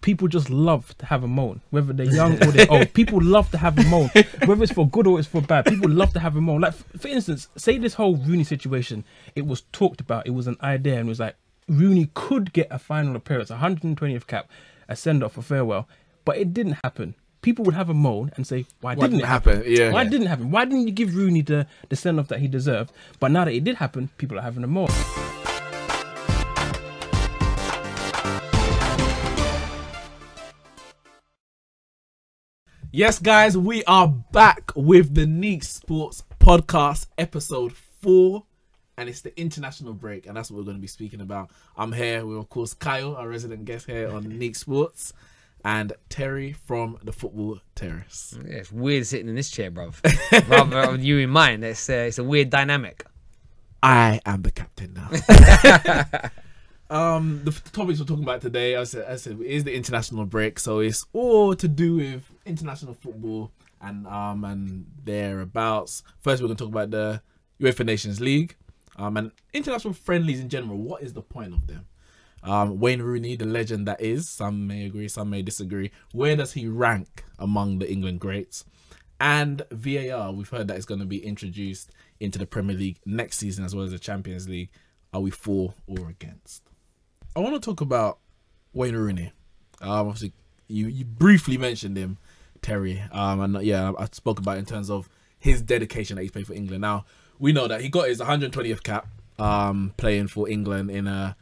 people just love to have a moan, whether they're young or they're old. People love to have a moan, whether it's for good or it's for bad. People love to have a moan. Like, for instance, say this whole Rooney situation, it was talked about, it was an idea, and it was like, Rooney could get a final appearance, 120th cap, a send-off, a farewell, but it didn't happen. People would have a moan and say, why didn't it happen? Yeah. Why didn't it happen? Why didn't you give Rooney the send-off that he deserved? But now that it did happen, people are having a moan. Yes, guys, we are back with the Neeks Sports Podcast, episode 4, and it's the international break, and that's what we're going to be speaking about. I'm here with, of course, Kyle, our resident guest here on Neeks Sports, and Terry from the Football Terrace. Yeah, it's weird sitting in this chair, bruv. Rather than you in mine. It's a weird dynamic. I am the captain now. The topics we're talking about today, I said, is the international break. So it's all to do with international football and thereabouts. First, we're going to talk about the UEFA Nations League and international friendlies in general. What is the point of them? Wayne Rooney, the legend that is, some may agree, some may disagree. Where does he rank among the England greats? And VAR, we've heard that it's going to be introduced into the Premier League next season as well as the Champions League. Are we for or against? I want to talk about Wayne Rooney. Obviously, you briefly mentioned him, Terry. And yeah, I spoke about it in terms of his dedication that he's played for England. Now, we know that he got his 120th cap playing for England in a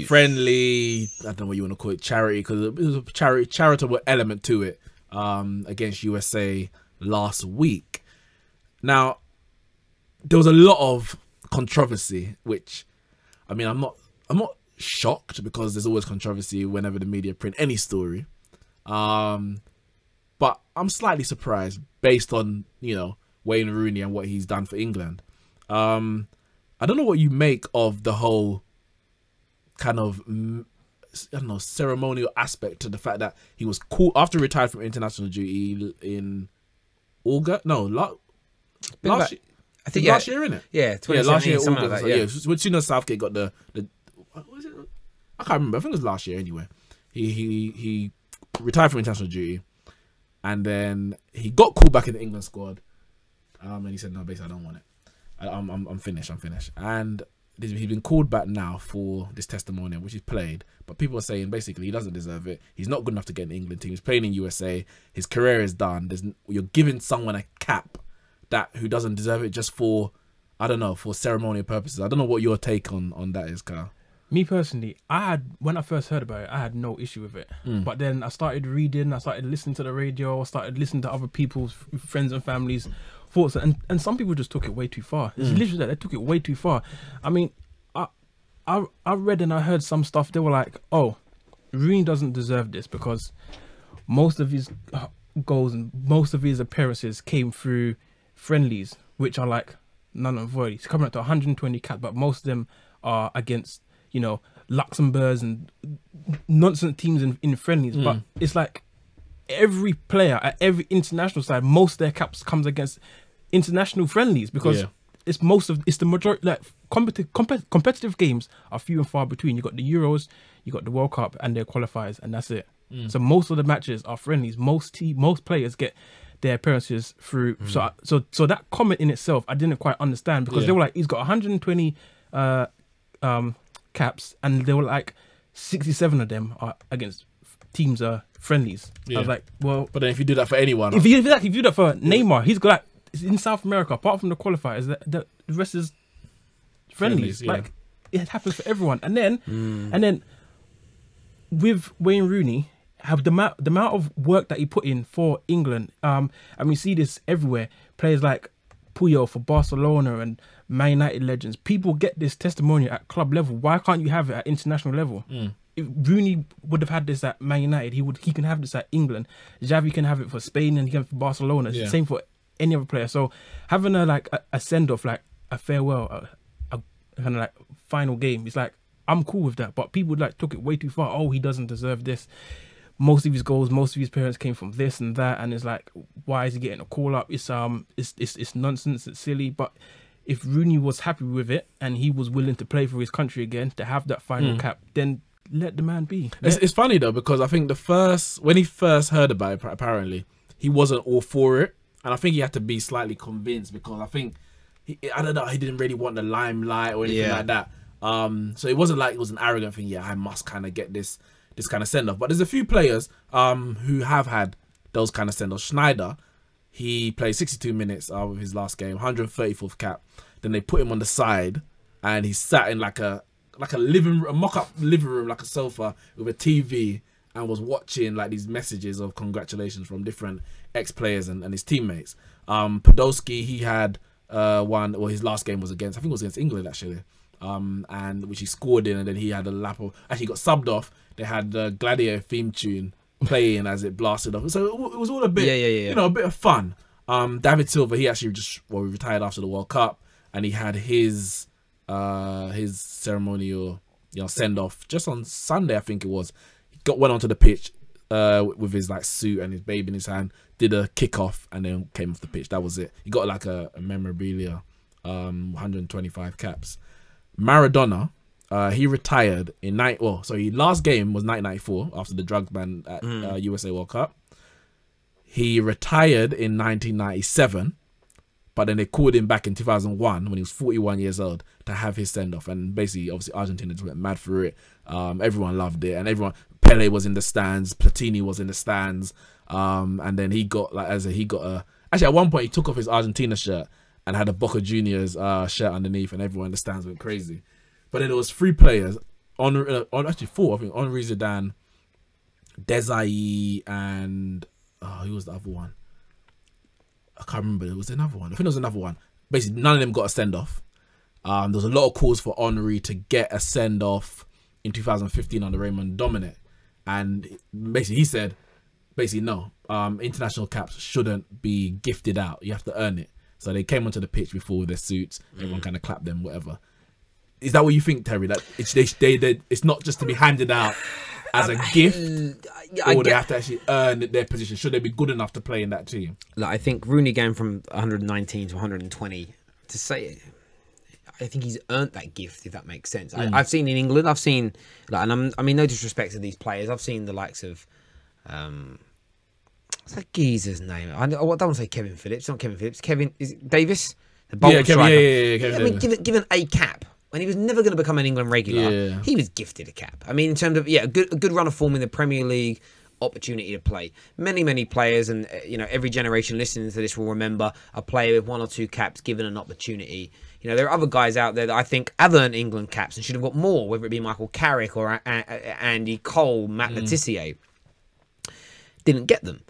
friendly, I don't know what you want to call it, charity, because it was a charitable element to it against USA last week. Now, there was a lot of controversy, which, I mean, I'm not shocked because there's always controversy whenever the media print any story. But I'm slightly surprised based on, Wayne Rooney and what he's done for England. I don't know what you make of the whole kind of, ceremonial aspect to the fact that he was called after retired from international duty in August. No, last year. I think last year, innit? Yeah, 2017, last year, something August. like that. Yeah. When soon as Southgate got the what was it? I can't remember. I think it was last year anyway. He retired from international duty, and then he got called back in the England squad. And he said, "No, basically, I don't want it. I'm finished. And he's been called back now for this testimonial, which he's played. But people are saying basically he doesn't deserve it. He's not good enough to get in the England team. He's playing in USA. His career is done. You're giving someone a cap who doesn't deserve it just for, I don't know, for ceremonial purposes. I don't know what your take on that is, Carl. Me personally, when I first heard about it, I had no issue with it. But then I started reading, I started listening to the radio, I started listening to other people's friends and families' thoughts, and some people just took it way too far. It's literally that they took it way too far. I mean, I read and I heard some stuff. They were like, "Oh, Rooney doesn't deserve this because most of his goals and most of his appearances came through friendlies, which are like none and void. He's coming up to 120 caps, but most of them are against, Luxembourgs and nonsense teams in friendlies. But it's like every player at every international side, most of their caps comes against international friendlies because it's the majority. Like competitive games are few and far between. You got the Euros, you got the World Cup, and their qualifiers, and that's it. So most of the matches are friendlies. Most players get their appearances through. So that comment in itself, I didn't quite understand because they were like, he's got 120 caps, and they were like 67 of them are against teams friendlies. I was like, well, but then if you do that for anyone, if you do that for Neymar, he's got in South America. Apart from the qualifiers, the rest is friendlies. Like it happens for everyone. And then with Wayne Rooney, have the amount of work that he put in for England, and we see this everywhere. Players like Puyol for Barcelona and Man United legends. People get this testimonial at club level. Why can't you have it at international level? If Rooney would have had this at Man United, he can have this at England. Xavi can have it for Spain and he can have it for Barcelona. It's the same for any other player. So having a send off, like a farewell, a kind of like final game, it's like I'm cool with that. But people took it way too far. Oh, he doesn't deserve this. Most of his goals, most of his parents came from this and that, and it's like, why is he getting a call up? It's nonsense. It's silly. But if Rooney was happy with it and he was willing to play for his country again to have that final cap, then let the man be. It's funny though, because I think when he first heard about it, apparently he wasn't all for it, and I think he had to be slightly convinced, because I think I don't know, he didn't really want the limelight or anything like that. So it wasn't like it was an arrogant thing. Yeah, I must kind of get this kind of send off. But there's a few players who have had those kind of send offs. Schneider, he played 62 minutes of his last game, 134th cap. Then they put him on the side, and he sat in like a mock-up living room, like a sofa with a TV, and was watching like these messages of congratulations from different ex-players and his teammates. Podolski, he had one, well, his last game was against, I think it was against England actually, and which he scored in, and then he had a lap of, actually got subbed off. They had the Gladiator theme tune playing as it blasted off, so it was all a bit, you know, a bit of fun. David Silva, he actually retired after the World Cup, and he had his ceremonial, you know, send off just on Sunday, I think it was. He went onto the pitch with his like suit and his baby in his hand, did a kickoff, and then came off the pitch. That was it. He got like a memorabilia, 125 caps. Maradona, he retired in last game was 1994 after the drug ban at USA World Cup. He retired in 1997, but then they called him back in 2001 when he was 41 years old to have his send off, and basically, obviously, Argentina just went mad for it. Everyone loved it, and Pele was in the stands, Platini was in the stands, and then he got actually at one point he took off his Argentina shirt and had a Boca Juniors shirt underneath, and everyone in the stands went crazy. But then there was 3 players, actually 4, I think, Henri Zidane, Desailly, and who was the other one? I can't remember. There was another one. I think there was another one. Basically, none of them got a send off. There was a lot of calls for Henri to get a send off in 2015 under Raymond Domenech, and basically he said, no, international caps shouldn't be gifted out. You have to earn it. So they came onto the pitch before with their suits. Everyone kind of clapped them, whatever. Is that what you think, Terry? That it's not just to be handed out as a gift, or they have to actually earn their position? Should they be good enough to play in that team? Like, I think Rooney going from 119 to 120, to say, I think he's earned that gift, if that makes sense. I've seen in England, and I mean, no disrespect to these players, I've seen the likes of, what's that geezer's name? I don't want to say Kevin Phillips, not Kevin Phillips. Is it Davis? The bold striker. Kevin I mean, given a cap, when he was never going to become an England regular, he was gifted a cap. I mean, in terms of, a good run of form in the Premier League, opportunity to play. Many players, and every generation listening to this will remember a player with 1 or 2 caps given an opportunity. There are other guys out there that I think have earned England caps and should have got more, whether it be Michael Carrick or Andy Cole, Matt Le Tissier. Didn't get them.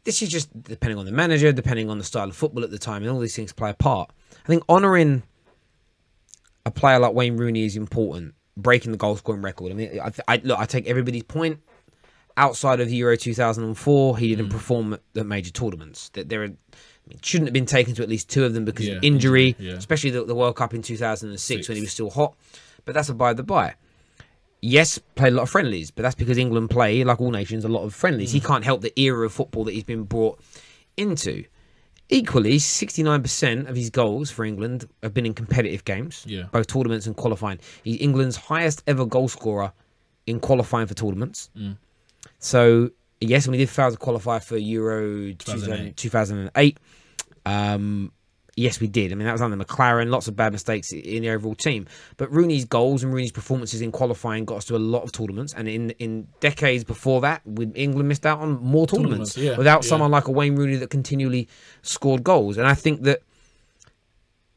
This is just depending on the manager, depending on the style of football at the time, and all these things play a part. I think honouring a player like Wayne Rooney is important. Breaking the goal scoring record. I mean, I take everybody's point. Outside of Euro 2004, he didn't perform at the major tournaments. That shouldn't have been taken to at least 2 of them because of injury, especially the World Cup in 2006 when he was still hot. But that's a by the by. Yes, played a lot of friendlies, but that's because England play, like all nations, a lot of friendlies. He can't help the era of football that he's been brought into. Equally, 69% of his goals for England have been in competitive games, both tournaments and qualifying. He's England's highest ever goal scorer in qualifying for tournaments. So, yes, when he did fail to qualify for Euro 2008, yes, we did. I mean, that was under McLaren, lots of bad mistakes in the overall team. But Rooney's goals and Rooney's performances in qualifying got us to a lot of tournaments. And in decades before that, England missed out on more tournaments without someone like a Wayne Rooney that continually scored goals. And I think that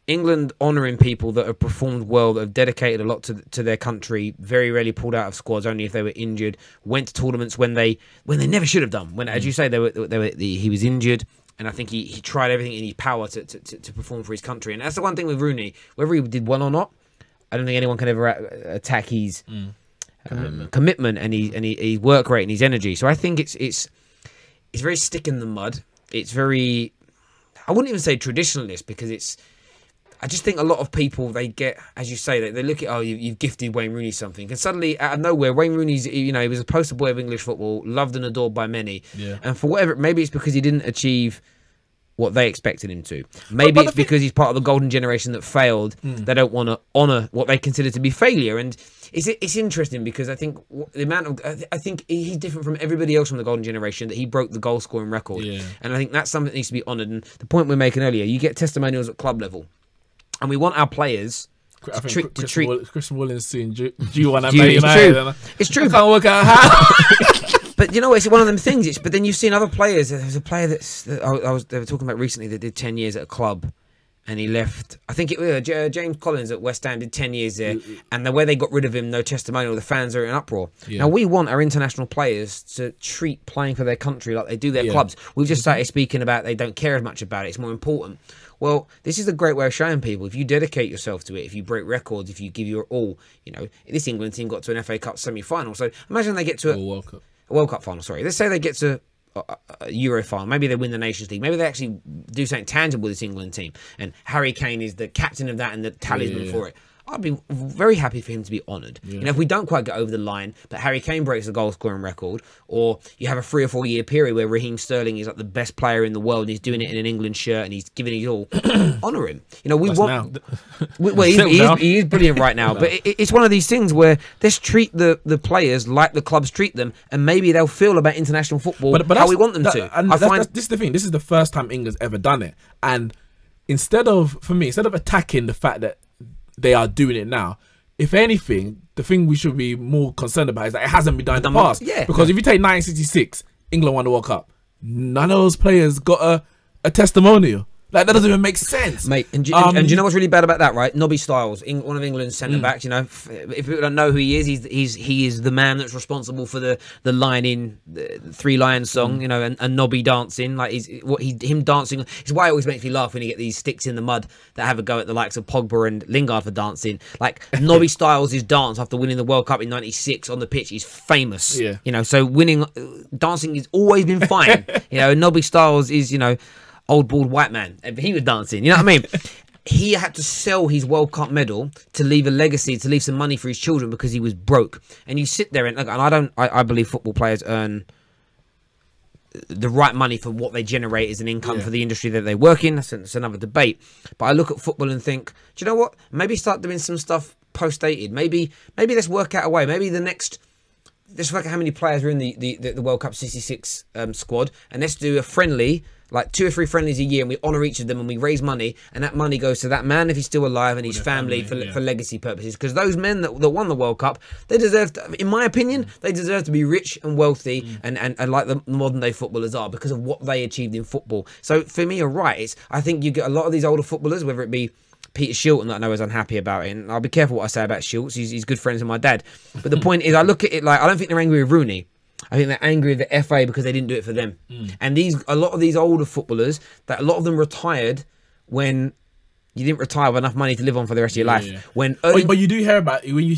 England honouring people that have performed well, that have dedicated a lot to their country, very rarely pulled out of squads, only if they were injured, went to tournaments when they never should have done. When, as you say, he was injured. And I think he tried everything in his power to perform for his country. And that's the one thing with Rooney. Whether he did well or not, I don't think anyone can ever attack his commitment and his work rate and his energy. So I think it's very stick in the mud. It's very, I wouldn't even say traditionalist, because I just think a lot of people, they get, as you say, they look at, you've gifted Wayne Rooney something. And suddenly, out of nowhere, Wayne Rooney's, he was a poster boy of English football, loved and adored by many. And for whatever, maybe it's because he didn't achieve what they expected him to. Maybe it's because he's part of the golden generation that failed. They don't want to honour what they consider to be failure. And It's interesting because I think the amount of I think he's different from everybody else from the golden generation, that he broke the goal scoring record, and I think that's something that needs to be honoured. And the point we're making earlier, you get testimonials at club level, and we want our players to treat Christian Williams saying, "Do you want to Man United?" It's true. I can't work out how. But you know, it's one of them things. But then you've seen other players. There's a player they were talking about recently that did 10 years at a club, and he left. I think it was James Collins at West Ham, did 10 years there, and the way they got rid of him, no testimonial, the fans are in uproar. Now we want our international players to treat playing for their country like they do their clubs. We've just started speaking about they don't care as much about it. It's more important. Well, this is a great way of showing people, if you dedicate yourself to it, if you break records, if you give your all, you know, this England team got to an FA Cup semi-final. So imagine they get to a World Cup final, sorry. Let's say they get to a Euro final. Maybe they win the Nations League. Maybe they actually do something tangible with this England team. And Harry Kane is the captain of that and the talisman for it. I'd be very happy for him to be honoured. You know, if we don't quite get over the line, but Harry Kane breaks the goal scoring record, or you have a 3 or 4 year period where Raheem Sterling is like the best player in the world and he's doing it in an England shirt and he's giving it all, honour him. You know, we want. Well, he is brilliant right now, but it's one of these things where let's treat the players like the clubs treat them, and maybe they'll feel about international football how we want them to. And this is the thing. This is the first time England's ever done it, and instead of attacking the fact that they are doing it now, if anything, the thing we should be more concerned about is that it hasn't been done in the past. Because if you take 1966, England won the World Cup. None of those players got a testimonial. Like, that doesn't even make sense, mate. And do you know what's really bad about that, right? Nobby Stiles, one of England's centre backs. You know, if people don't know who he is, he is the man that's responsible for the line in the Three Lions song. You know, and Nobby dancing, like him dancing. It's why it always makes me laugh when you get these sticks in the mud that have a go at the likes of Pogba and Lingard for dancing. Like Nobby Stiles' dance after winning the World Cup in '96 on the pitch is famous. You know, so dancing has always been fine. You know, Nobby Stiles is, you know, old bald white man. He was dancing, you know what I mean? He had to sell his World Cup medal to leave a legacy, to leave some money for his children because he was broke. And you sit there and I believe football players earn the right money for what they generate as an income for the industry that they work in. That's another debate. But I look at football and think, do you know what? Maybe start doing some stuff post-dated. Maybe let's work out a way. Maybe let's work out how many players are in the World Cup 66 squad, and let's do a friendly, like 2 or 3 friendlies a year, and we honour each of them and we raise money, and that money goes to that man if he's still alive and his family for legacy purposes. Because those men that won the World Cup, they deserve to, in my opinion, they deserve to be rich and wealthy and like the modern day footballers are, because of what they achieved in football. So for me, you're right. I think you get a lot of these older footballers, whether it be Peter Shilton, that I know is unhappy about it, and I'll be careful what I say about Shilts. He's good friends with my dad. But the point is, I look at it like, I don't think they're angry with Rooney. I think they're angry with the FA because they didn't do it for them. And a lot of these older footballers, that a lot of them retired when you didn't retire with enough money to live on for the rest of your life. But you do hear about, when you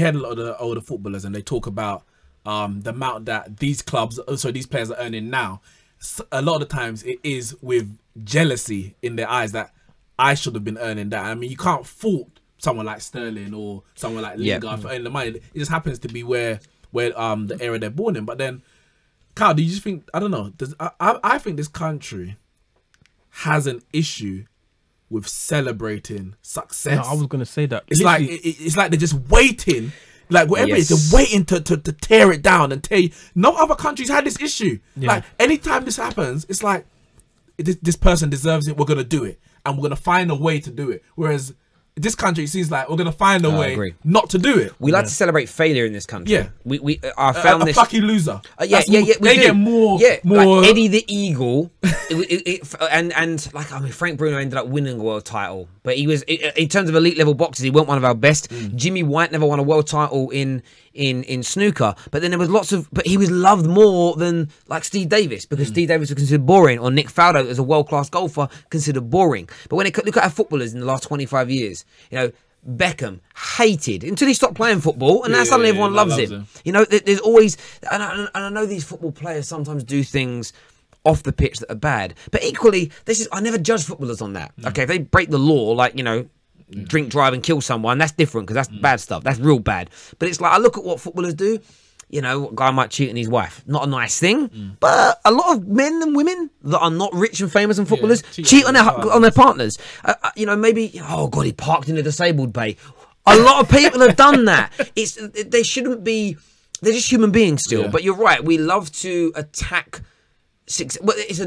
hear a lot of the older footballers and they talk about the amount that these players are earning now. A lot of the times it is with jealousy in their eyes that I should have been earning that. I mean, you can't fault someone like Sterling or someone like Lingard for earning the money. It just happens to be where the era they're born in. But then, Kyle, do you just think, I don't know, I think this country has an issue with celebrating success. No, I was going to say that. It's like they're just waiting, like whatever it is, they're waiting to tear it down and tell you. No other countries had this issue. Like, anytime this happens, it's like, this person deserves it, we're going to do it. And we're going to find a way to do it. Whereas this country, it seems like we're going to find a way not to do it. We like to celebrate failure in this country. Yeah. I found this... A plucky loser. They get more... Like Eddie the Eagle. and like, I mean, Frank Bruno ended up winning a world title. But he was, in terms of elite level boxers, he wasn't one of our best. Jimmy White never won a world title in snooker, but then there was but he was loved more than like Steve Davis, because Steve Davis was considered boring, or Nick Faldo as a world-class golfer considered boring. But when look at our footballers in the last 25 years, you know, Beckham hated until he stopped playing football, and now suddenly everyone loves him. You know, there's always, and I know these football players sometimes do things off the pitch that are bad, but equally, I never judge footballers on that. Okay, if they break the law, like, you know, drink, drive and kill someone, that's different, because that's bad stuff. That's real bad. But it's like, I look at what footballers do. You know, a guy might cheat on his wife. Not a nice thing. But a lot of men and women that are not rich and famous and footballers cheat on their partners. You know, maybe, oh God, he parked in a disabled bay. A lot of people have done that. They shouldn't be. They're just human beings still. Yeah. But you're right. We love to attack. Well, it's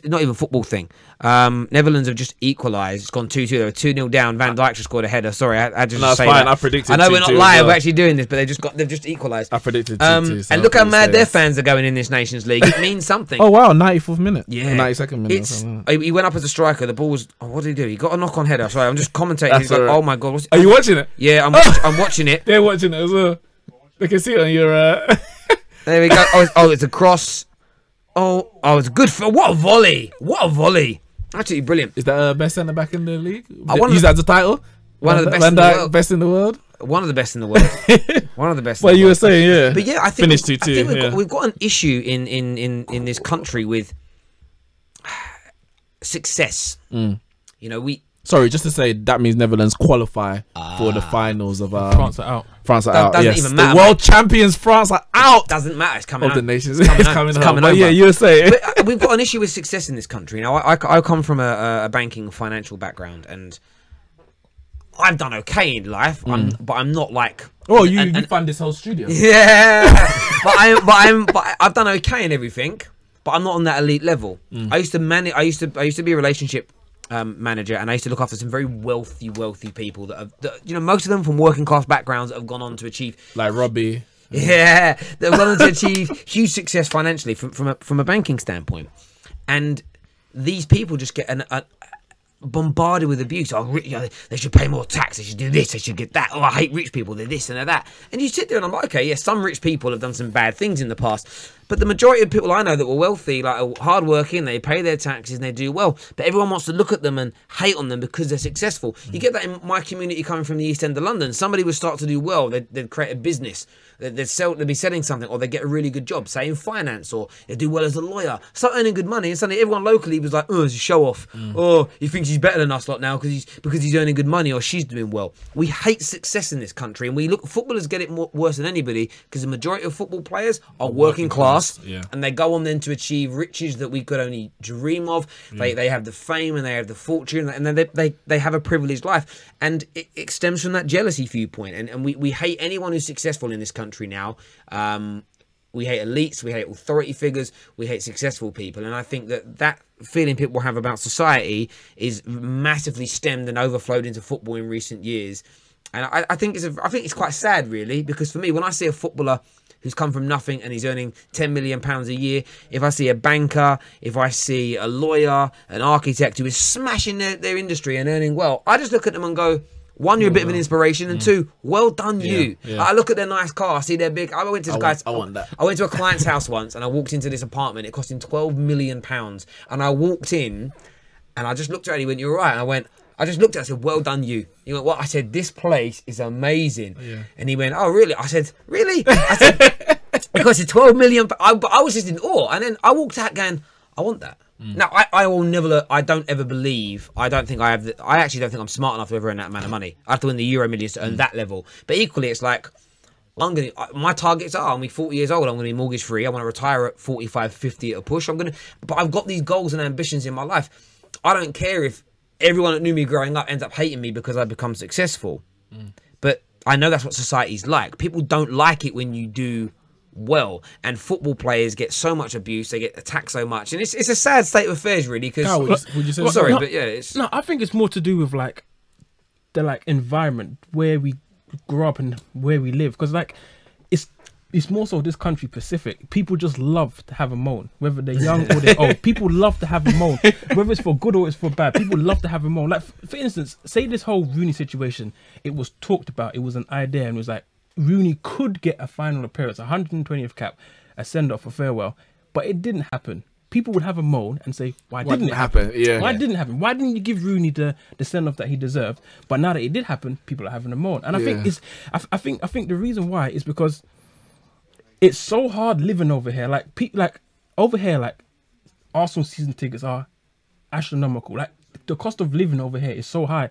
not even a football thing. Netherlands have just equalised. It's gone 2-2. They were 2-0 down. Van Dijk just scored a header. Sorry, I just say fine. that. I predicted. I know we're not 2-2 live. well. We're actually doing this, but they've just equalised. I predicted 2-2. So and look how mad their fans are going in this Nations League. It means something. Oh wow, 94th minute. Yeah, 92nd minute. He went up as a striker. The ball was. Oh, what did he do? He got a knock on header. Sorry, I'm just commentating. He's like, oh my god. Are you watching it? Yeah, I'm watching it. They're watching it as well. They can see it on your. There we go. Oh, it's a cross. Oh, it's a good. What a volley! What a volley! Absolutely brilliant. Is that best centre back in the league? Use that as a title. One of the best in the world. Best in the world. One of the best in the world. One of the best. Well, you were saying, yeah. But yeah, I think finished 2-2. We've got an issue in this country with success. You know, Sorry, just to say that means Netherlands qualify for the finals of France are out. France are out. Doesn't Yes, even matter, the world champions France are out doesn't matter. It's coming of the home. nations. It's It's coming coming home. But over. yeah, you were saying. But we've got an issue with success in this country. Now, I come from a banking financial background, and I've done okay in life, but I'm not like. Oh, you found this whole studio. Yeah, but I've done okay in everything, but I'm not on that elite level. I used to manage. I used to be a relationship manager, and I used to look after some very wealthy people that most of them from working class backgrounds that have gone on to achieve, Like Robbie. yeah, that have gone on to achieve huge success financially from a banking standpoint, and these people just get bombarded with abuse. Oh, they should pay more tax. They should do this. They should get that. Oh, I hate rich people. They're this and they're that. And you sit there and I'm like, okay, yeah, some rich people have done some bad things in the past, but the majority of people I know that were wealthy, like, are hardworking, they pay their taxes and they do well. But everyone wants to look at them and hate on them because they're successful. You get that in my community coming from the East End of London. Somebody would start to do well. They'd create a business. They'd be selling something, or they get a really good job, say in finance, or they do well as a lawyer, start earning good money, and suddenly everyone locally was like, oh, it's a show off. Oh, he thinks he's better than us lot now because he's earning good money, or she's doing well. We hate success in this country, and footballers get it worse than anybody because the majority of football players are working class, and they go on then to achieve riches that we could only dream of. They have the fame and they have the fortune, and then they have a privileged life, and it stems from that jealousy viewpoint, and we hate anyone who's successful in this country now. We hate elites, we hate authority figures, we hate successful people, and I think that feeling people have about society is massively stemmed and overflowed into football in recent years, and I think it's quite sad, really, because for me, when I see a footballer who's come from nothing and he's earning £10 million a year, if I see a banker, if I see a lawyer, an architect who is smashing their industry and earning well, I just look at them and go, one, you're a bit of an inspiration, and two, well done you. Yeah. I look at their nice car, I see their big. I went to I want that. I went to a client's house once, and I walked into this apartment. It cost him £12 million, and I walked in, and I just looked at it. He went, "You're right." And I just looked at it. I said, "Well done you." He went, "What?" I said, "This place is amazing." Yeah. And he went, "Oh, really?" I said, "Really?" I said, "It costed £12 million." I was just in awe, and then I walked out going, "I want that." Now, I will never. I don't ever believe. I don't think I have. I actually don't think I'm smart enough to ever earn that amount of money. I have to win the Euro Millions to earn that level. But equally, it's like my targets are. I'm 40 years old. I'm going to be mortgage free. I want to retire at 45, 50 at a push. But I've got these goals and ambitions in my life. I don't care if everyone that knew me growing up ends up hating me because I become successful. But I know that's what society's like. People don't like it when you do well, and football players get so much abuse, they get attacked so much, and it's a sad state of affairs, really. Because would you say sorry, no, but yeah, it's no. I think it's more to do with like the environment where we grow up and where we live, because it's more so this country Pacific. People just love to have a moan, whether they're young or they're old. People love to have a moan, whether it's for good or it's for bad. People love to have a moan. Like, for instance, say this whole Rooney situation, it was talked about, it was an idea, and it was like, Rooney could get a final appearance, 120th cap, a send-off, a farewell, but it didn't happen. People would have a moan and say, why didn't it happen? Yeah. Why didn't it happen? Why didn't you give Rooney the send-off that he deserved? But now that it did happen, people are having a moan. And I think I think the reason why is because it's so hard living over here. Over here, Arsenal season tickets are astronomical. Like, the cost of living over here is so high.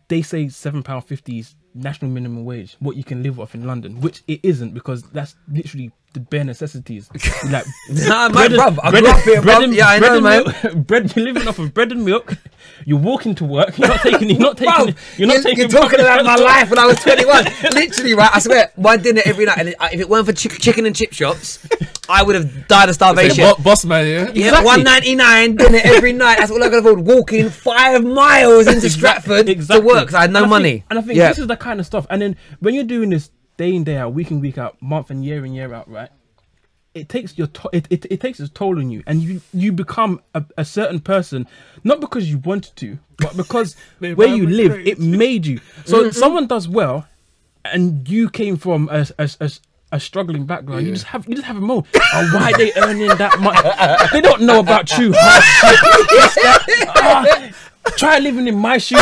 They say £7.50 is national minimum wage, what you can live off in London, which it isn't, because that's literally the bare necessities. Like, nah, man, bruv, I grew up here, bruv. Yeah, I know, man. Bread, you're living off of bread and milk. You're walking to work. You're not taking. You're talking about my life when I was 21. Literally, right? I swear, my dinner every night. And if it weren't for chicken and chip shops, I would have died of starvation. Boss man, yeah. Yeah, exactly. $1.99 dinner every night. That's all I could afford. Walking 5 miles into Stratford to work because I had no money. And I think this is the kind of stuff. And then when you're doing this day in, day out, week in, week out, month and year out, right? It takes it takes its toll on you, and you become a certain person, not because you wanted to, but because where you live, it made you. So someone does well, and you came from a struggling background. You just have a moment. Oh, why they earning that much? They don't know about true hardship. Try living in my shoes.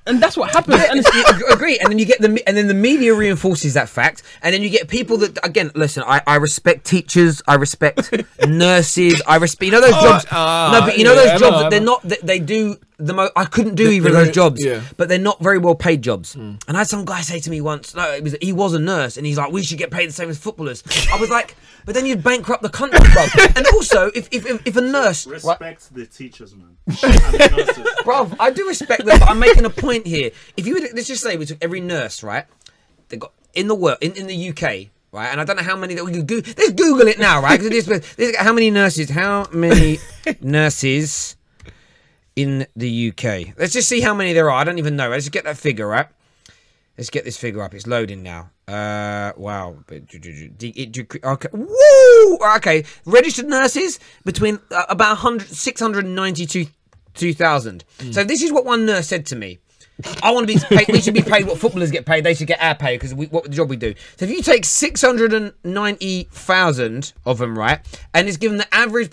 And that's what happens. And agree. And then you get the media reinforces that fact. And then you get people that, again, listen, I respect teachers, I respect nurses, I respect, those jobs. Those jobs that they're not, they do the most. I couldn't do either of those jobs, but they're not very well paid jobs. And I had some guy say to me once, he was a nurse, and he's like, we should get paid the same as footballers. I was like, but then you'd bankrupt the country, bro. And also, if a nurse respect the teachers, man, and the nurses. Bro, I do respect them, but I'm making a point here. If you let's just say we took every nurse, right? They got in the world in the UK, right? And I don't know how many that we could Google. Let's Google it now, right? How many nurses? How many nurses in the UK? Let's just see how many there are. I don't even know. Let's get that figure, right? Let's get this figure up. It's loading now. Wow. Okay. Woo! Okay. Registered nurses between about 692,000. So this is what one nurse said to me. I want to be paid. We should be paid what footballers get paid. They should get our pay because what the job we do. So if you take 690,000 of them, right, and it's given the average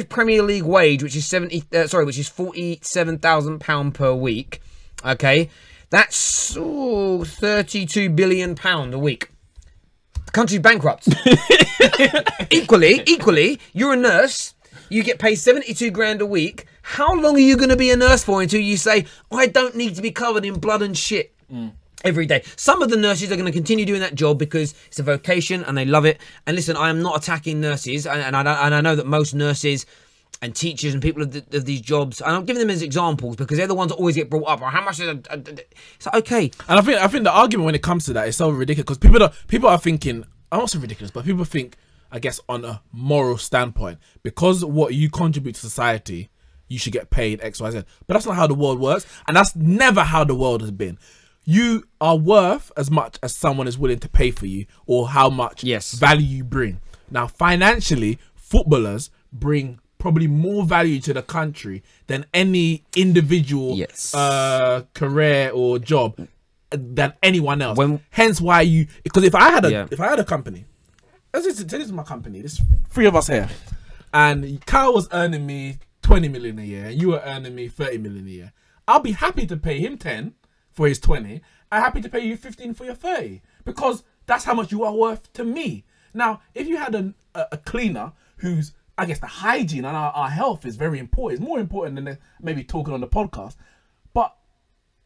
Premier League wage, which is £47,000 per week. Okay, that's £32 billion a week. The country's bankrupt. Equally, you're a nurse. You get paid 72 grand a week. How long are you going to be a nurse for until you say, I don't need to be covered in blood and shit every day? Some of the nurses are going to continue doing that job because it's a vocation and they love it. And listen, I am not attacking nurses. And I know that most nurses and teachers and people of these jobs, and I'm giving them as examples because they're the ones that always get brought up. Or how much is it's like, okay. And I think the argument when it comes to that is so ridiculous because people are thinking, I'm not so ridiculous, but people think, I guess, on a moral standpoint, because what you contribute to society, you should get paid X, Y, Z. But that's not how the world works, and that's never how the world has been. You are worth as much as someone is willing to pay for you, or how much value you bring. Now, financially, footballers bring probably more value to the country than any individual career or job than anyone else. Hence why because if I had a company. This is my company. There's 3 of us here, and Kyle was earning me 20 million a year. You were earning me 30 million a year. I'll be happy to pay him 10 for his 20. I'm happy to pay you 15 for your 30 because that's how much you are worth to me. Now, if you had a cleaner who's, I guess, the hygiene and our health is very important. It's more important than maybe talking on the podcast. But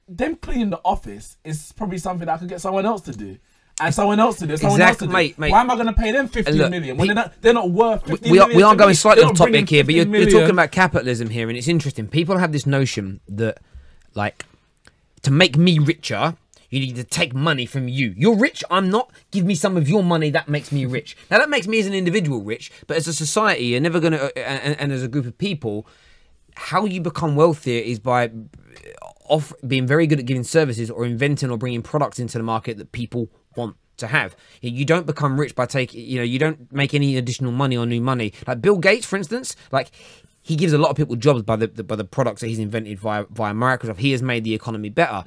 them cleaning the office is probably something that I could get someone else to do. And someone else to do. Mate. Why am I going to pay them 15 million when they're not worth 15 million? We are going slightly off topic here, but you're talking about capitalism here, and it's interesting. People have this notion that, like, to make me richer, you need to take money from you. You're rich, I'm not. Give me some of your money, that makes me rich. Now, that makes me as an individual rich, but as a society, you're never going to, and as a group of people, how you become wealthier is by being very good at giving services or inventing or bringing products into the market that people want to have. You don't become rich by you don't make any additional money or new money. Like Bill Gates, for instance, like he gives a lot of people jobs by the products that he's invented via Microsoft. He has made the economy better.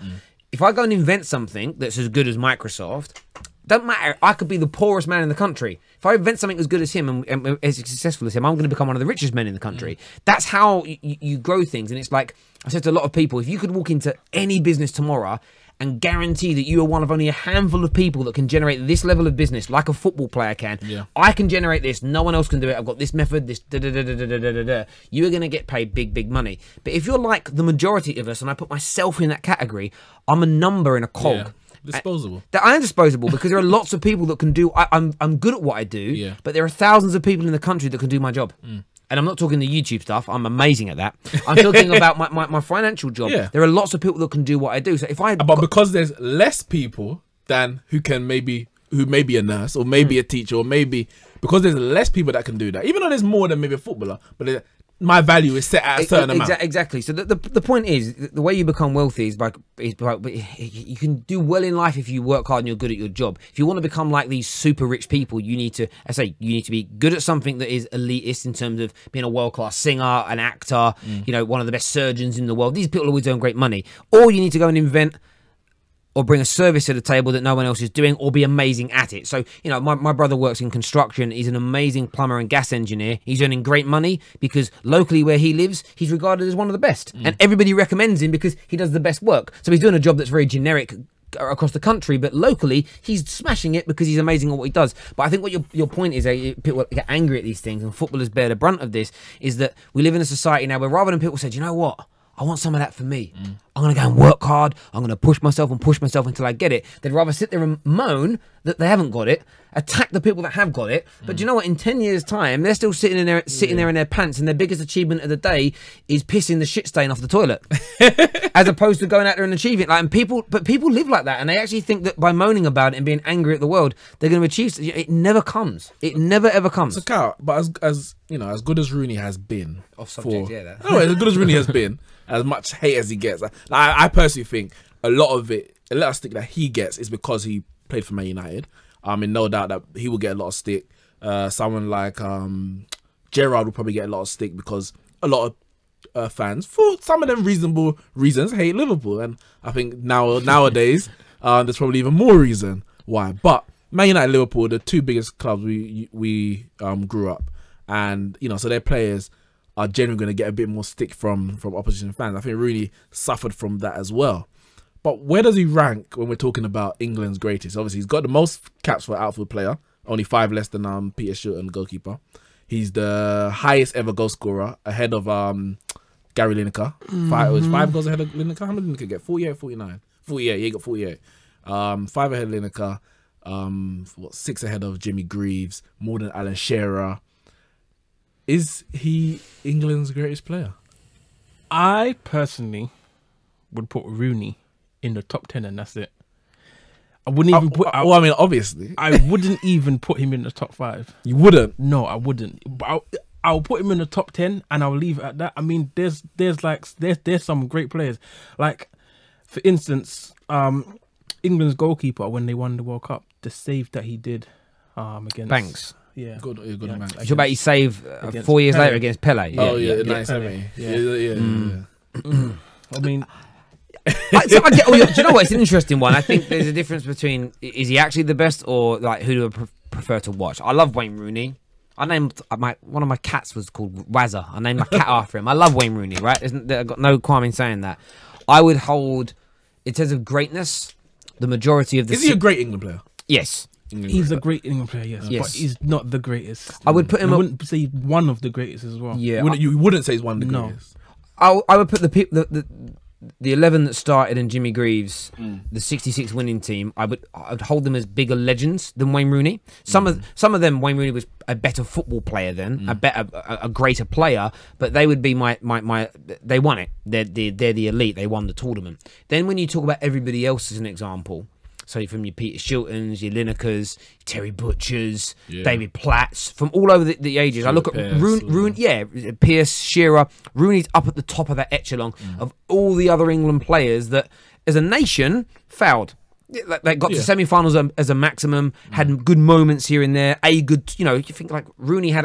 If I go and invent something that's as good as Microsoft, don't matter. I could be the poorest man in the country. If I invent something as good as him and as successful as him, I'm going to become one of the richest men in the country. That's how you grow things. And it's like I said to a lot of people, if you could walk into any business tomorrow and guarantee that you are one of only a handful of people that can generate this level of business, like a football player can. I can generate this. No one else can do it. I've got this method, this da-da-da-da-da-da-da-da. You are going to get paid big, big money. But if you're like the majority of us, and I put myself in that category, I'm a number in a cog. Disposable. That I am disposable because there are lots of people that can do. I'm good at what I do, but there are thousands of people in the country that can do my job. And I'm not talking the YouTube stuff. I'm amazing at that. I'm talking about my financial job. Yeah. There are lots of people that can do what I do. So if I but because there's less people than who may be a nurse or maybe a teacher or maybe because there's less people that can do that. Even though there's more than maybe a footballer, but my value is set at a certain amount. Exactly. So the point is, the way you become wealthy is by you can do well in life if you work hard and you're good at your job. If you want to become like these super rich people, you need to be good at something that is elitist in terms of being a world-class singer, an actor, one of the best surgeons in the world. These people always earn great money. Or you need to go and invent or bring a service to the table that no one else is doing, or be amazing at it. So, my brother works in construction. He's an amazing plumber and gas engineer. He's earning great money because locally where he lives, he's regarded as one of the best. And everybody recommends him because he does the best work. So he's doing a job that's very generic across the country, but locally, he's smashing it because he's amazing at what he does. But I think what your point is, people get angry at these things, and footballers bear the brunt of this, is that we live in a society now where rather than people say, you know what? I want some of that for me. I'm going to go and work hard. I'm going to push myself until I get it. They'd rather sit there and moan that they haven't got it, attack the people that have got it. But do you know what? In 10 years' time, they're still sitting there in their pants, and their biggest achievement of the day is pissing the shit stain off the toilet, as opposed to going out there and achieving it. But people live like that, and they actually think that by moaning about it and being angry at the world, they're going to achieve. It never comes. It never ever comes. So, Cal, but as good as Rooney has been, as good as Rooney has been, as much hate as he gets, I personally think a lot of stick that he gets is because he played for Man United. And no doubt that he will get a lot of stick. Someone like Gerrard will probably get a lot of stick because a lot of fans, for some of them reasonable reasons, hate Liverpool. And I think nowadays there's probably even more reason why. But Man United and Liverpool are the two biggest clubs we grew up. And, so their players are generally going to get a bit more stick from opposition fans. I think Rooney suffered from that as well. But where does he rank when we're talking about England's greatest? Obviously, he's got the most caps for outfield player, only 5 less than Peter Shilton, goalkeeper. He's the highest ever goal scorer, ahead of Gary Lineker. 5 goals ahead of Lineker. How many did Lineker get? 48, 49? 48, yeah, he got 48. 5 ahead of Lineker. 6 ahead of Jimmy Greaves, more than Alan Shearer. Is he England's greatest player? I personally would put Rooney in the top 10, and that's it. I wouldn't even put. Obviously, I wouldn't even put him in the top 5. You wouldn't? No, I wouldn't. But I'll put him in the top 10, and I'll leave it at that. I mean, there's some great players. Like, for instance, England's goalkeeper when they won the World Cup, the save that he did against Banks. Yeah, good man. What about his save 4 years later against Pele? Nice. Pele. I mean. Do you know what? It's an interesting one. I think there's a difference between is he actually the best or like who do I prefer to watch? I love Wayne Rooney. I named one of my cats was called Wazza. I named my cat after him. I love Wayne Rooney. Right? I've got no qualm in saying that. I would hold, in terms of greatness, the majority of the. Is he a great England player? Yes. He's a great England player, yes, but he's not the greatest. I would put him. I wouldn't say one of the greatest as well. Yeah, you wouldn't say he's one of the greatest. I would put the 11 that started in Jimmy Greaves, the 66 winning team. I'd hold them as bigger legends than Wayne Rooney. Some of them, Wayne Rooney was a better football player than a greater player, but they would be my. They won it. They're the elite. They won the tournament. Then when you talk about everybody else as an example. So from your Peter Shiltons, your Linekers, Terry Butchers, David Platts, from all over the ages. I look at Rooney, Pierce, Shearer. Rooney's up at the top of that echelon of all the other England players that, as a nation, failed. They got to semi-finals as a maximum, had good moments here and there. You think like Rooney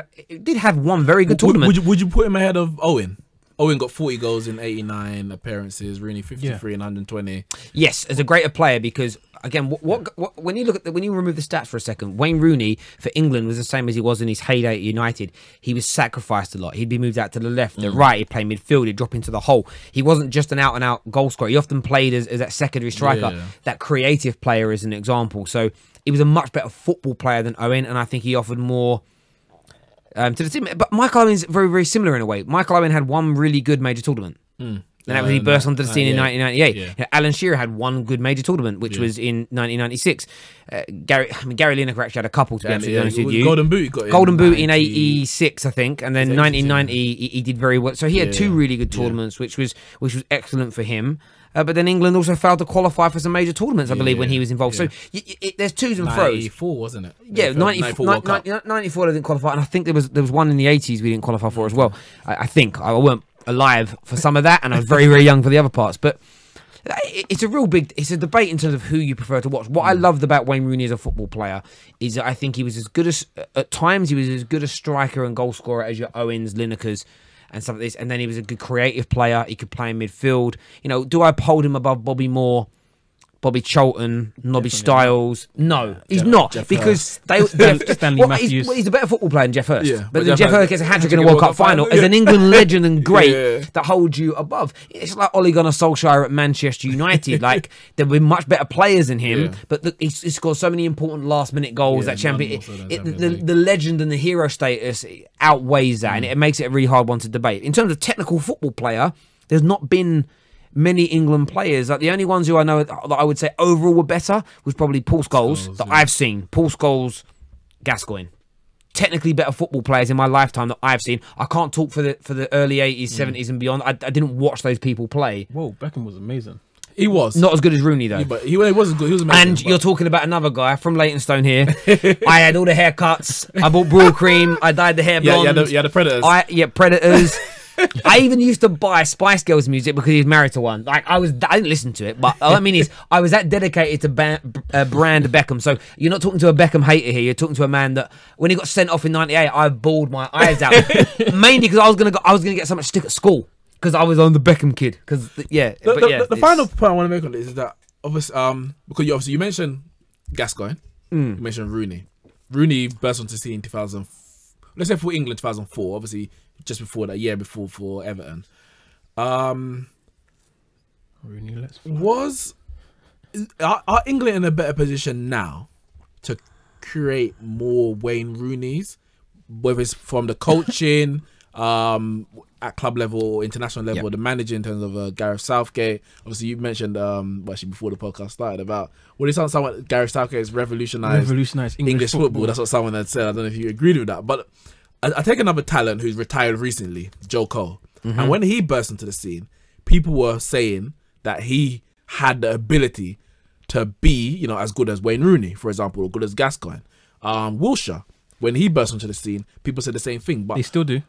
did have one very good tournament. Would you put him ahead of Owen? Owen got 40 goals in 89 appearances. Rooney 53 and 120. Yes, as a greater player, because again, when you look at when you remove the stats for a second, Wayne Rooney for England was the same as he was in his heyday at United. He was sacrificed a lot. He'd be moved out to the left, the right. He'd play midfield. He'd drop into the hole. He wasn't just an out-and-out goal scorer. He often played as that secondary striker, that creative player, as an example. So he was a much better football player than Owen, and I think he offered more. To the team, but Michael Owen's very, very similar in a way. Michael Owen had one really good major tournament. And that was he burst onto the scene in 1998. Yeah. Alan Shearer had one good major tournament, which was in 1996. Gary Lineker actually had a couple, to be honest with you. Golden Boot got Golden Boot in 86, I think. And then 1990, he did very well. So he had two really good tournaments, which was excellent for him. But then England also failed to qualify for some major tournaments, I believe, when he was involved. So there's twos and fro's. 94, wasn't it? Yeah, 94 they didn't qualify. And I think there was one in the 80s we didn't qualify for as well. I think. I weren't alive for some of that, and I was very, very young for the other parts. But it's a debate in terms of who you prefer to watch. What I loved about Wayne Rooney as a football player is that I think he was as good as, at times, he was as good a striker and goal scorer as your Owens, Linekers, and stuff like this. And then he was a good creative player. He could play in midfield. You know, do I hold him above Bobby Moore, Bobby Charlton, Nobby Styles? No, he's not. Jeff because Stanley Matthews. He's a better football player than Jeff Hurst. Yeah, but then Jeff Hurst gets a hat-trick in a World Cup final as an England legend and great that holds you above. It's like Ole Gunnar Solskjaer at Manchester United. Like, there were much better players than him, but he scored so many important last-minute goals that champion. The legend and the hero status outweighs that, and it makes it a really hard one to debate. In terms of technical football player, there's not been many England players. Like, the only ones who I know that I would say overall were better was probably Paul Scholes that I've seen. Paul Scholes, Gascoigne. Technically better football players in my lifetime that I've seen. I can't talk for the early 80s, 70s and beyond. I didn't watch those people play. Whoa, Beckham was amazing. He was. Not as good as Rooney, though. Yeah, but he wasn't good. He was amazing. And you're talking about another guy from Leytonstone here. I had all the haircuts. I bought Brawl Cream. I dyed the hair blonde. Yeah, the Predators. Predators. I even used to buy Spice Girls music because he's married to one. Like, I didn't listen to it, but all I mean is I was that dedicated to brand Beckham. So you're not talking to a Beckham hater here. You're talking to a man that when he got sent off in '98, I bawled my eyes out, mainly because I was gonna get so much stick at school because I was on the Beckham kid. Because the final point I want to make on this is that obviously, because you mentioned Gascoigne, you mentioned Rooney. Rooney burst onto the scene in 2000. Let's say for England 2004, obviously just before that, year before for Everton. Rooney, let's are England in a better position now to create more Wayne Rooneys, whether it's from the coaching, at club level or international level, the manager in terms of Gareth Southgate? Obviously, you mentioned actually before the podcast started about someone Gareth Southgate has revolutionized English football. That's what someone had said. I don't know if you agreed with that, but I take another talent who's retired recently, Joe Cole, and when he burst into the scene, people were saying that he had the ability to be, as good as Wayne Rooney, for example, or good as Gascoigne. Wilshere, when he burst onto the scene, people said the same thing, but they still do.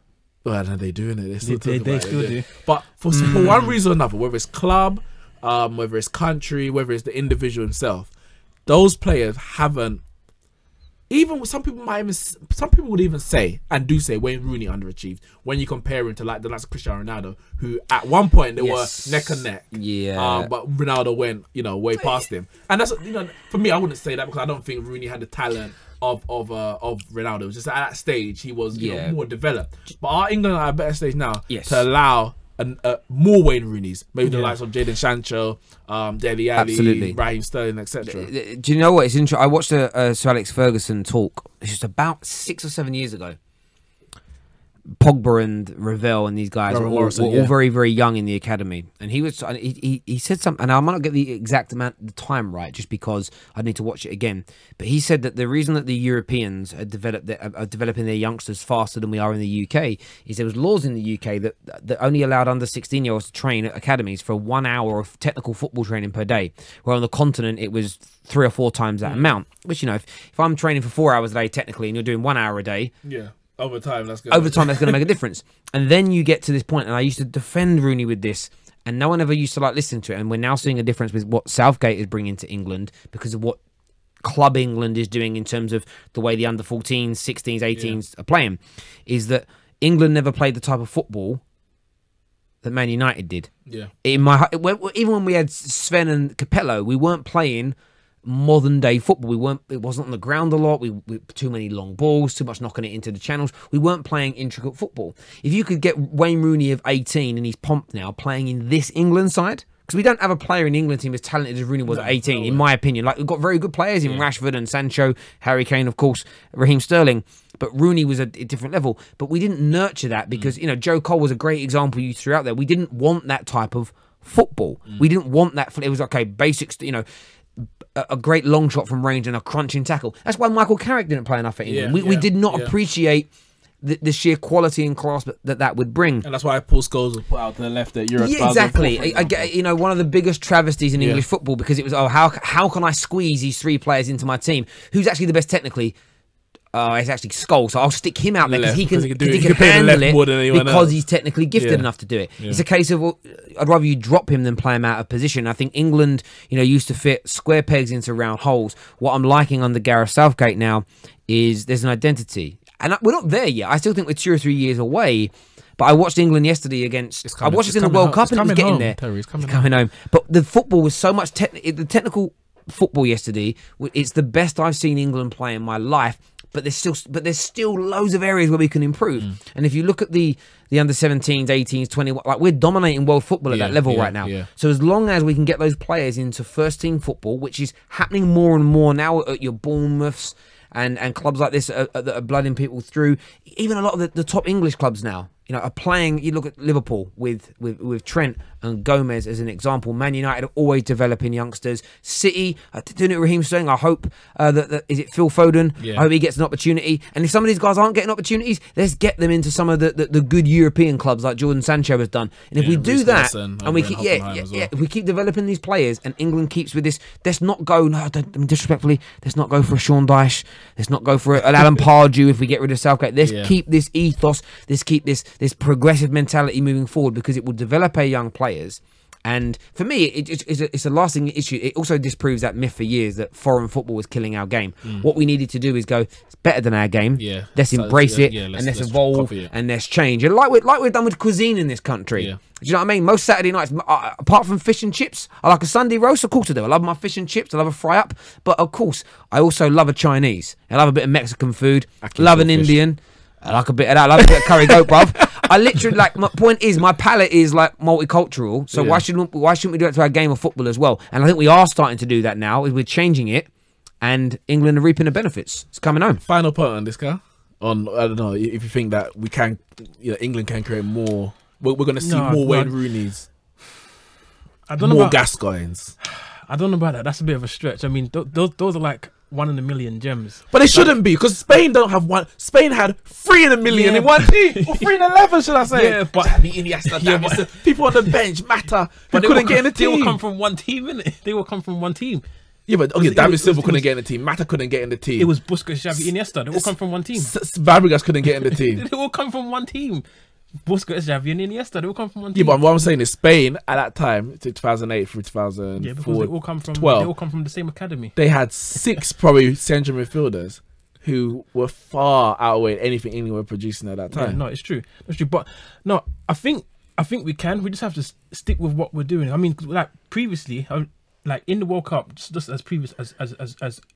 Well, they're doing it. They still do. But for one reason or another, whether it's club, whether it's country, whether it's the individual himself, those players haven't. Even some people would even say and do say Wayne Rooney underachieved when you compare him to like the likes of Cristiano Ronaldo, who at one point they were neck and neck. Yeah. But Ronaldo went way past him, and that's for me. I wouldn't say that because I don't think Rooney had the talent of Ronaldo. It was just at that stage he was more developed. But are England at a better stage now to allow more Wayne Rooneys, maybe the likes of Jadon Sancho, Dele Alli, Raheem Sterling, etc. Do you know what? It's interesting. I watched a Sir Alex Ferguson talk. It's just about 6 or 7 years ago. Pogba and Ravel and these guys were all very, very young in the academy, and he said something, and I might not get the exact the time right, just because I need to watch it again. But he said that the reason that the Europeans are developing their youngsters faster than we are in the UK is there was laws in the UK that only allowed under 16-year-olds to train at academies for 1 hour of technical football training per day, where on the continent it was 3 or 4 times that amount. Which if I'm training for 4 hours a day technically, and you're doing 1 hour a day, Over time, that's going to make a difference. And then you get to this point, and I used to defend Rooney with this, and no one ever used to listen to it. And we're now seeing a difference with what Southgate is bringing to England because of what Club England is doing in terms of the way the under 14s, 16s, 18s are playing. Is that England never played the type of football that Man United did. Yeah. Even when we had Sven and Capello, we weren't playing modern day football. It wasn't on the ground a lot. We too many long balls, too much knocking it into the channels. We weren't playing intricate football. If you could get Wayne Rooney of 18 and he's pumped now playing in this England side, because we don't have a player in the England team as talented as Rooney was at 18, in my opinion. Like, we've got very good players in Rashford and Sancho, Harry Kane, of course, Raheem Sterling. But Rooney was at a different level. But we didn't nurture that because, you know, Joe Cole was a great example you threw out there. We didn't want that type of football. We didn't want that. It was, okay, basics, you know, a great long shot from range and a crunching tackle. That's why Michael Carrick didn't play enough at England. We did not appreciate the sheer quality and class that would bring. And that's why Paul Scholes was put out to the left at Euro 2004. Exactly. I get, you know, one of the biggest travesties in English football, because it was, how can I squeeze these 3 players into my team? Who's actually the best technically? It's actually Scholes, so I'll stick him out there because he can handle it because he's technically gifted enough to do it. It's a case of, I'd rather you drop him than play him out of position. I think England, you know, used to fit square pegs into round holes. What I'm liking under Gareth Southgate now is there's an identity. And we're not there yet. I still think we're 2 or 3 years away. But I watched England yesterday against... I watched it in the World Cup and it was getting there. Terry, it's coming home. But the football was so much... the technical football yesterday, it's the best I've seen England play in my life. But there's still loads of areas where we can improve. And if you look at the under 17s, 18s, 21, like, we're dominating world football at that level right now. So as long as we can get those players into first team football, which is happening more and more now at your Bournemouths and clubs like this that are blooding people through, even a lot of the top English clubs now, you know, are playing. You look at Liverpool with Trent and Gomez as an example. Man United are always developing youngsters. City doing it with Raheem Sterling. I hope that is it Phil Foden. I hope he gets an opportunity. And if some of these guys aren't getting opportunities, let's get them into some of the good European clubs like Jordan Sancho has done. And if we do that, and we keep if we keep developing these players, and England keeps with this, let's not go disrespectfully. Let's not go for a Sean Dyche. Let's not go for an Alan Pardew if we get rid of Southgate. Let's keep this ethos. Let's keep this progressive mentality moving forward, because it will develop our young players. And for me, it's a lasting issue. It also disproves that myth for years that foreign football was killing our game. What we needed to do is go, it's better than our game. Let's embrace it, and let's evolve, and let's change. And like we've done with cuisine in this country. Do you know what I mean? Most Saturday nights, apart from fish and chips, I like a Sunday roast. Of course I do. I love my fish and chips. I love a fry up. But of course, I also love a Chinese. I love a bit of Mexican food. Love an Indian. I like a bit of that. I love a bit of curry goat, bruv. I literally, like, my point is, my palate is like multicultural. So why shouldn't we do it to our game of football as well? And I think we are starting to do that now. We're changing it, and England are reaping the benefits. It's coming home. Final point on this guy. I don't know if you think that we can, you know, England can create more. We're going to see more Wayne Rooney's. I don't know more Gascoignes. I don't know about that. That's a bit of a stretch. I mean, those are like 1 in a million gems. But they shouldn't be, because Spain don't have one. Spain had 3 in a million in one team. Or 3 in 11, should I say? Yeah, but people on the bench matter. But they couldn't get in the team. They will come from one team, innit? They will come from one team. Yeah, but okay, David Silva couldn't get in the team. Mata couldn't get in the team. It was Busquets, Xavi, Iniesta. They all come from one team. Fabregas couldn't get in the team. They all come from one team. Busquets, Xavi, and Iniesta. They all come from one team. Yeah, but what I'm saying is Spain at that time, 2008 through 2004, yeah, because they all come from 12. They all come from the same academy. They had 6 probably central midfielders who were far outweighed anything England were producing at that time. Yeah, no, it's true. That's true. But no, I think we can. We just have to stick with what we're doing. I mean, like previously, like in the World Cup, just as previous as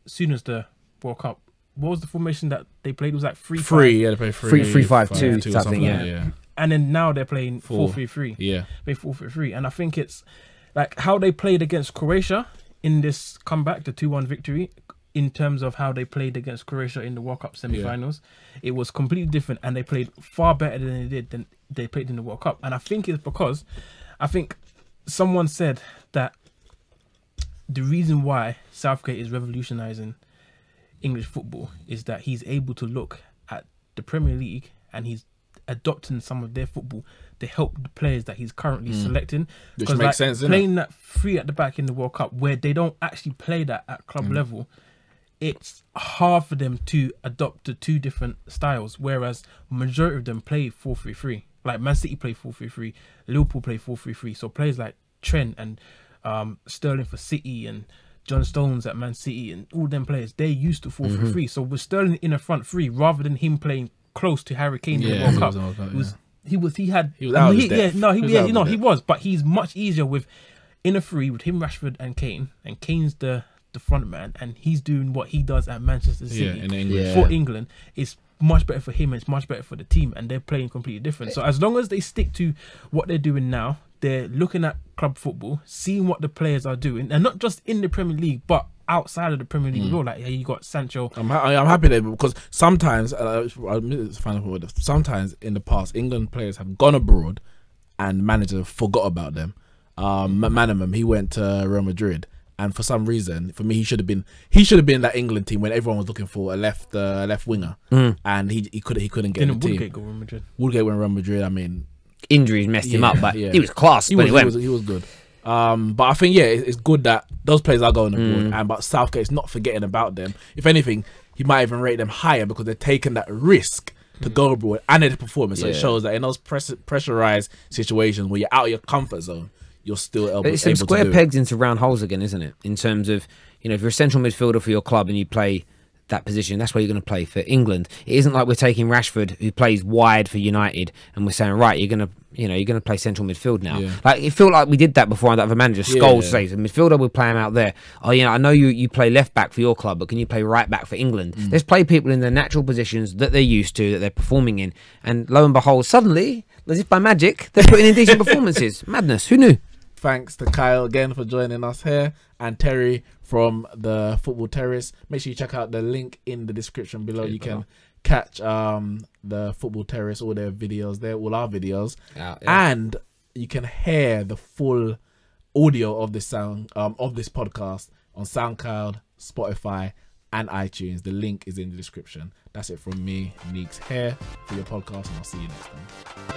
soon as the World Cup, what was the formation that they played? It was like 3-5. Yeah, they played 3-5-2 something. Yeah. And then now they're playing 4-3-3. Yeah, they 4-3-3, and I think it's like how they played against Croatia in this comeback, the 2-1 victory. In terms of how they played against Croatia in the World Cup semi-finals, it was completely different, and they played far better than they played in the World Cup. And I think it's because I think someone said that the reason why Southgate is revolutionising English football is that he's able to look at the Premier League and he's adopting some of their football to help the players that he's currently selecting. Which makes sense, playing that 3 at the back in the World Cup, where they don't actually play that at club level, it's hard for them to adopt the 2 different styles, whereas majority of them play 4-3-3. Like Man City play 4-3-3, Liverpool play 4-3-3. So players like Trent and Sterling for City and John Stones at Man City and all them players, they're used to 4-3-3. So with Sterling in a front 3 rather than him playing close to Harry Kane in the World Cup, he was, but he's much easier with in a 3 with him, Rashford and Kane, and Kane's the front man, and he's doing what he does at Manchester City for England. It's much better for him, and it's much better for the team, and they're playing completely different. So as long as they stick to what they're doing now, there looking at club football, seeing what the players are doing, and not just in the Premier League, but outside of the Premier League as well. Like, yeah, you got Sancho. I'm happy there because sometimes, sometimes in the past, England players have gone abroad and managers forgot about them. Manningham, he went to Real Madrid, and for some reason, for me, he should have been in that England team when everyone was looking for a left winger, and he couldn't get in the team. Woodgate go Real Madrid? Woodgate went Real Madrid. I mean, injuries messed him up, but he was class. He was good. But I think it's good that those players are going abroad, but Southgate's not forgetting about them. If anything, he might even rate them higher because they're taking that risk to go abroad and their performance. So it shows that in those pressurized situations where you're out of your comfort zone, you're still able to do it. It's some square pegs into round holes again, isn't it? In terms of, if you're a central midfielder for your club and you play that position, that's where you're going to play for England. It isn't like we're taking Rashford, who plays wide for United, and we're saying, right, you're going to play central midfield now. Like, it felt like we did that before under other managers. Scholes says a midfielder, we'll play him out there. Oh, I know you play left back for your club, but can you play right back for England? Let's play people in their natural positions that they're used to, that they're performing in, and lo and behold, suddenly, as if by magic, they're putting in decent performances. Madness. Who knew? Thanks to Kyle again for joining us here, and Terry from the Football Terrace. Make sure you check out the link in the description below. You can catch the Football Terrace, all their videos there, all our videos, and you can hear the full audio of this podcast on SoundCloud, Spotify, and iTunes. The link is in the description. That's it from me, Neeks, here for your podcast, and I'll see you next time.